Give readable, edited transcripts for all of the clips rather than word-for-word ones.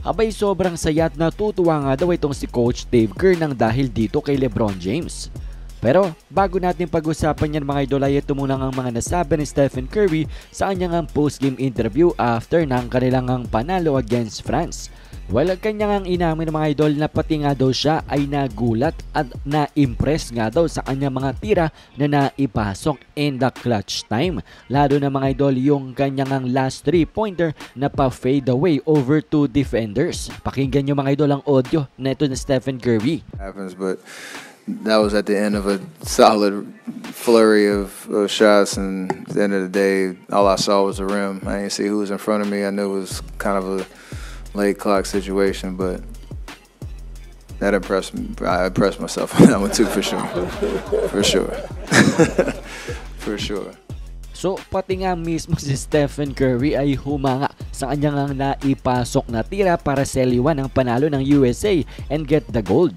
Abay sobrang saya at natutuwa nga daw itong si Coach Dave Kerr nang dahil dito kay LeBron James. Pero bago natin pag-usapan yan mga idol ay ito muna ang mga nasabi ni Stephen Curry sa kanyang post-game interview after ng kanilang panalo against France. Well, kanyang inamin ng mga idol na pati nga daw siya ay nagulat at na-impress nga daw sa kanyang mga tira na naipasok in the clutch time. Lalo na mga idol yung kanyang last 3-pointer na pa-fade away over 2 defenders. Pakinggan nyo mga idol ang audio na ito ni Stephen Curry. But that was at the end of a solid flurry of shots, and at the end of the day, all I saw was the rim. I didn't see who was in front of me. I knew it was kind of a late clock situation, but that impressed me. I impressed myself on that one too, for sure. For sure. For sure. So pati nga mismo si Stephen Curry ay humanga sa kanyang naipasok na tira para seliwan ang panalo ng USA and get the gold.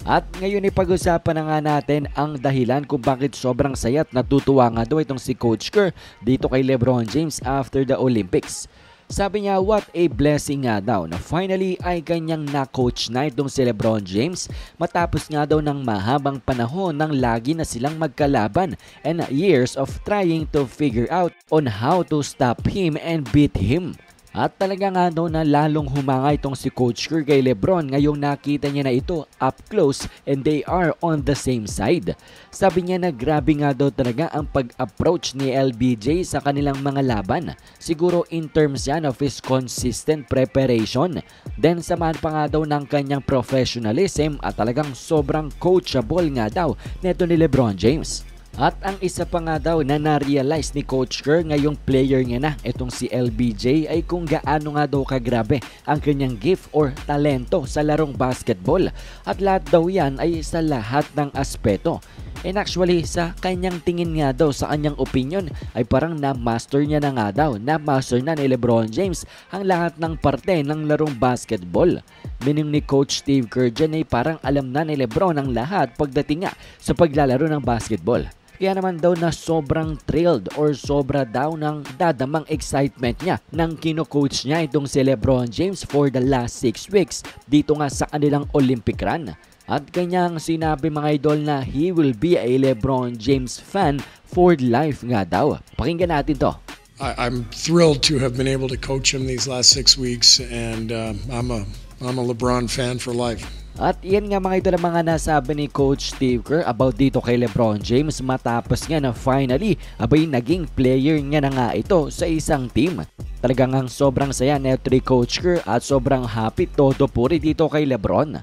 At ngayon ipag-usapan na nga natin ang dahilan kung bakit sobrang saya at natutuwa nga daw itong si Coach Kerr dito kay LeBron James after the Olympics. Sabi niya, what a blessing nga daw na finally ay kanyang na-coach na itong si LeBron James matapos nga daw ng mahabang panahon ng lagi na silang magkalaban and years of trying to figure out on how to stop him and beat him. At talaga nga daw na lalong humanga itong si Coach Kerr kay LeBron ngayong nakita niya na ito up close and they are on the same side. Sabi niya na grabe nga daw talaga ang pag-approach ni LBJ sa kanilang mga laban. Siguro in terms yan of his consistent preparation. Then samahan pa nga daw ng kanyang professionalism at talagang sobrang coachable nga daw neto ni LeBron James. At ang isa pa nga daw na na-realize ni Coach Kerr ngayong player niya na itong si LBJ ay kung gaano nga daw kagrabe ang kanyang gift or talento sa larong basketball. At lahat daw yan ay sa lahat ng aspeto. And actually sa kanyang tingin nga daw sa kanyang opinion ay parang na-master niya na nga daw, na-master na ni LeBron James ang lahat ng parte ng larong basketball. Meaning ni Coach Steve Kerr dyan ay parang alam na ni LeBron ang lahat pagdating nga sa paglalaro ng basketball. Kaya naman daw na sobrang thrilled or sobra daw ng dadamang excitement niya nang kino-coach niya itong si LeBron James for the last 6 weeks dito nga sa kanilang Olympic run. At kanyang sinabi mga idol na he will be a LeBron James fan for life nga daw. Pakinggan natin to. I'm thrilled to have been able to coach him these last 6 weeks, and I'm a LeBron fan for life. At yan nga mga idol ang mga nasabi ni Coach Steve Kerr about dito kay LeBron James matapos nga na finally abay naging player niya na nga ito sa isang team. Talagang sobrang saya neto ni Coach Kerr at sobrang happy todo puri dito kay LeBron.